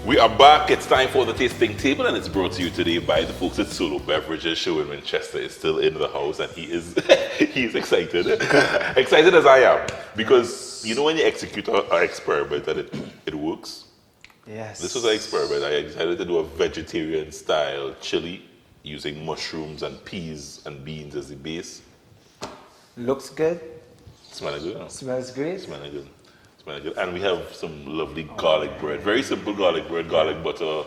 We are back. It's time for the tasting table, and it's brought to you today by the folks at Solo Beverages. Shurwayne Winchester is still in the house, and he is he's excited, excited as I am, because you know when you execute an experiment and it works. Yes. This was an experiment. I decided to do a vegetarian style chili using mushrooms and peas and beans as the base. Looks good. Smelling good. Huh? Smells great. Smelling good. Smelling good. And we have some lovely garlic bread. Very simple garlic bread, garlic butter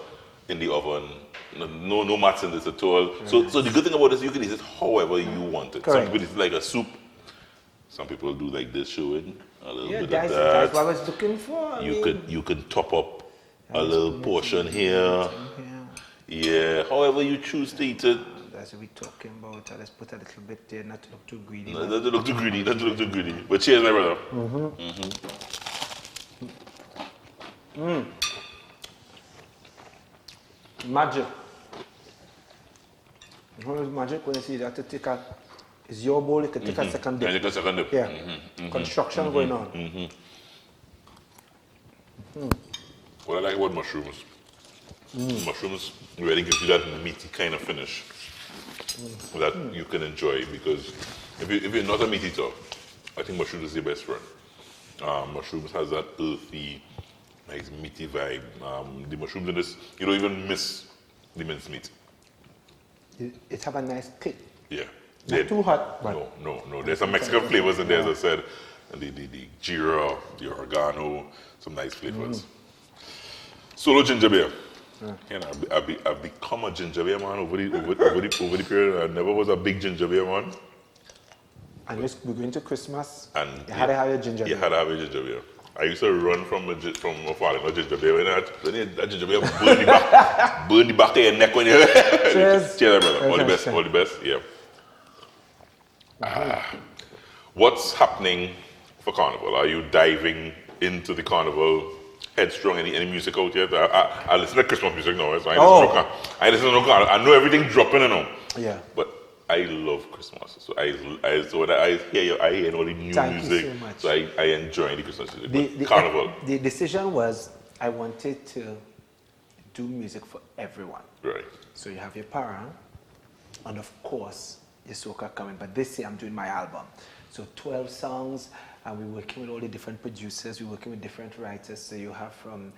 in the oven. No mats in this at all. So the good thing about this, you can eat it however you want it. Correct. Some people eat it like a soup. Some people do like this, showing a little bit of that's that. what I was looking for. You could top up a little portion here. Yeah, however you choose to eat it. That's what we're talking about. Let's put a little bit there, not to look too greedy. Not to look too greedy, not to look too greedy. But cheers, my brother. Magic. You know magic when you see that to take a, it's your bowl, you can take a second dip. Take a second dip. Yeah. Construction going on. What I like about mushrooms, mushrooms really gives you that meaty kind of finish that you can enjoy, because if you're not a meat eater, I think mushrooms is your best friend. Mushrooms has that earthy, nice meaty vibe. The mushrooms in this, you don't even miss the minced meat. It have a nice kick. Yeah. Not too hot, but No. There's some Mexican flavors in there, as I said. And the jeera, the oregano, some nice flavors. Solo ginger beer. You know, I've become a ginger beer man over the period. I never was a big ginger beer man. And we're going to Christmas. And you had to have your ginger beer. You had to have your ginger beer. I used to run from a falling a ginger beer. When that ginger beer burn the back of your neck when you. Cheers. Cheers, brother. All the best. All the best. Yeah. What's happening for Carnival? Are you diving into the Carnival headstrong? Any music out yet? I listen to Christmas music now, so I listen to Carnival. I know everything dropping, Yeah. But I love Christmas, so when I hear all the new Thank music, you so much. so I enjoy the Christmas music. But Carnival. The decision was I wanted to do music for everyone. Right. So you have your parang, and of course your soca coming. But this year I'm doing my album. So 12 songs, and we're working with all the different producers, we're working with different writers. So you have from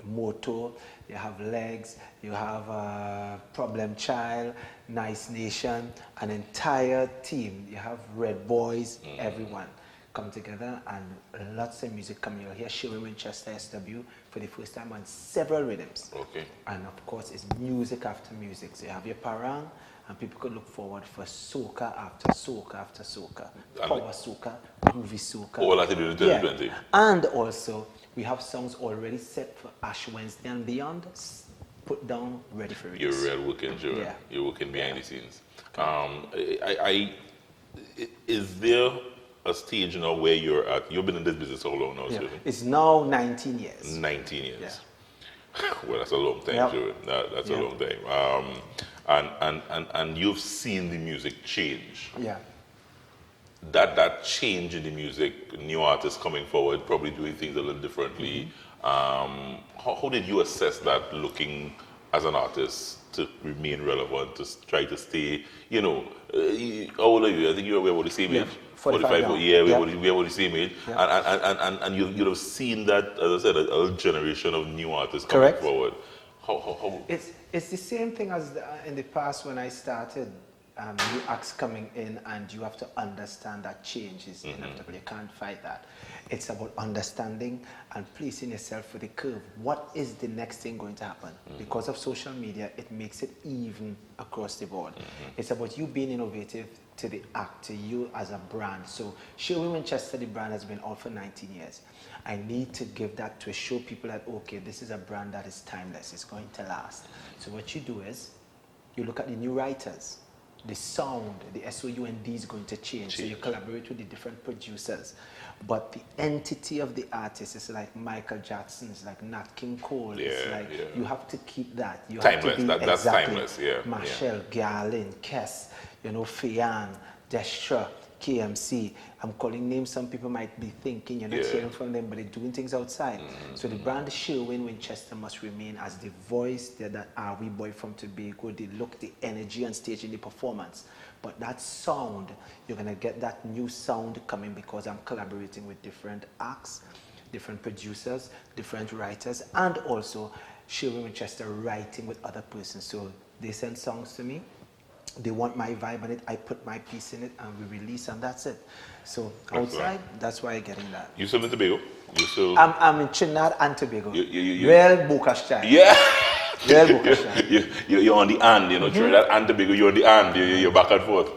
Moto, you have Legs, you have Problem Child, Nice Nation, an entire team. You have Red Boys, everyone come together, and lots of music coming. You'll hear Shurwayne Winchester SW for the first time on several rhythms. Okay. And of course, it's music after music. So you have your parang, and people could look forward for soca after soca after soca, power soca, groovy soca. All that to do in 2020. And also, we have songs already set for Ash Wednesday and beyond, put down, ready for release. You're real working, Joe. Yeah. You're working behind the scenes. Is there a stage now where you're at? You've been in this business how long now, Stephen? It's now 19 years. 19 years. Yeah. Well, that's a long time, Joe. That's a long time. And you've seen the music change. Yeah. That change in the music, new artists coming forward, probably doing things a little differently. How did you assess that, looking as an artist to remain relevant, to try to stay, how old are you? I think you're about the same age. 45 Yeah, we're Yeah. about the same age. Yeah. And you'd have seen that, as I said, a generation of new artists coming forward. How? It's the same thing as in the past when I started. New acts coming in, and you have to understand that change is inevitable. You can't fight that. It's about understanding and placing yourself for the curve. What is the next thing going to happen? Because of social media, it makes it even across the board. It's about you being innovative to the act, to you as a brand. So Shurwayne Winchester, the brand, has been out for 19 years. I need to give that to show people that, okay, this is a brand that is timeless. It's going to last. So what you do is, you look at the new writers. The sound, the SOUND is going to change. So you collaborate with the different producers. But the entity of the artist is like Michael Jackson, it's like Nat King Cole. It's like you have to keep that. You Timeless. Have to be That's timeless. Yeah. Marshall, Garlin, Kess, Fian, Destra. KMC. I'm calling names some people might be thinking you're not hearing from them, but they're doing things outside. So the brand Shurwayne Winchester must remain as the voice that are we boy from Tobago, the look, the energy on stage in the performance. But that sound, you're gonna get that new sound coming because I'm collaborating with different acts, different producers, different writers, and also Shurwayne Winchester writing with other persons. So they send songs to me, they want my vibe on it, I put my piece in it, and we release, and that's it. So outside, that's why I'm getting that. You still in Tobago? You still? I'm in Trinidad and Tobago. You Real Bocash child. Yeah. Real Bocash child. You're on the and, you know, Trinidad and Tobago, you're on the and, you're back and forth.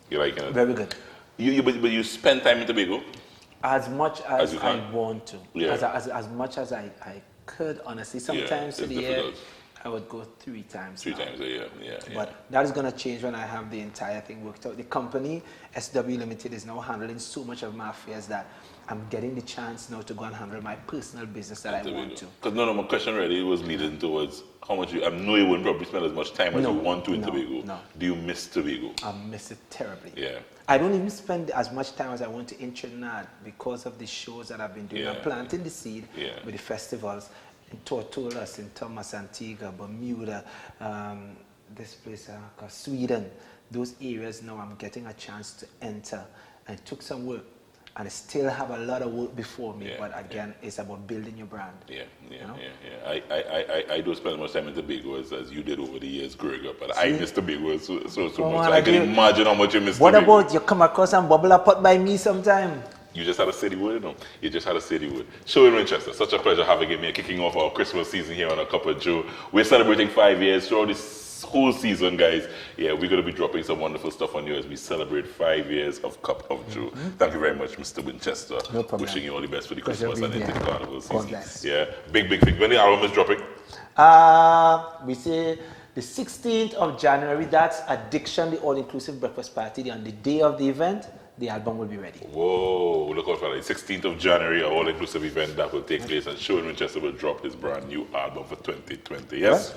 You like it? Very good. But you spend time in Tobago? As much as you I can. want to. Yeah. As much as I could, honestly. Sometimes it's in the year, difficult. I would go 3 times. Three now. times a year, yeah. But that is going to change when I have the entire thing worked out. The company, SW Limited, is now handling so much of my affairs that I'm getting the chance now to go and handle my personal business that I want to. Because my question really was leading towards how much I know you wouldn't probably spend as much time as you want to in Tobago. No. Do you miss Tobago? I miss it terribly. Yeah. I don't even spend as much time as I want to in Trinidad because of the shows that I've been doing. I'm planting the seed with the festivals in Tortolas, in Thomas, Antigua, Bermuda, this place called Sweden. Those areas now I'm getting a chance to enter. And it took some work. And I still have a lot of work before me, but again, it's about building your brand. I don't spend as much time in Tobago as you did over the years growing up, but I miss Tobago so much. I can imagine how much you miss What Tobago. about you come across and bubble a pot by me sometime? You just had to say the word, no? You just had to say the word. Shurwayne Winchester, such a pleasure having you here, kicking off our Christmas season here on A Cup of Joe. We're celebrating 5 years throughout this whole season, guys. Yeah, we're going to be dropping some wonderful stuff on you as we celebrate 5 years of Cup of Joe. Thank you very much, Mr. Winchester. No problem. Wishing you all the best for the Christmas and into the Carnival season. God bless. Yeah, big thing. When the album is dropping? We say the 16th of January. That's Addiction, the all-inclusive breakfast party. On the day of the event, the album will be ready. Whoa, look out for that. 16th of January, an all-inclusive event that will take place, and Shurwayne Winchester will drop his brand new album for 2020. Yes?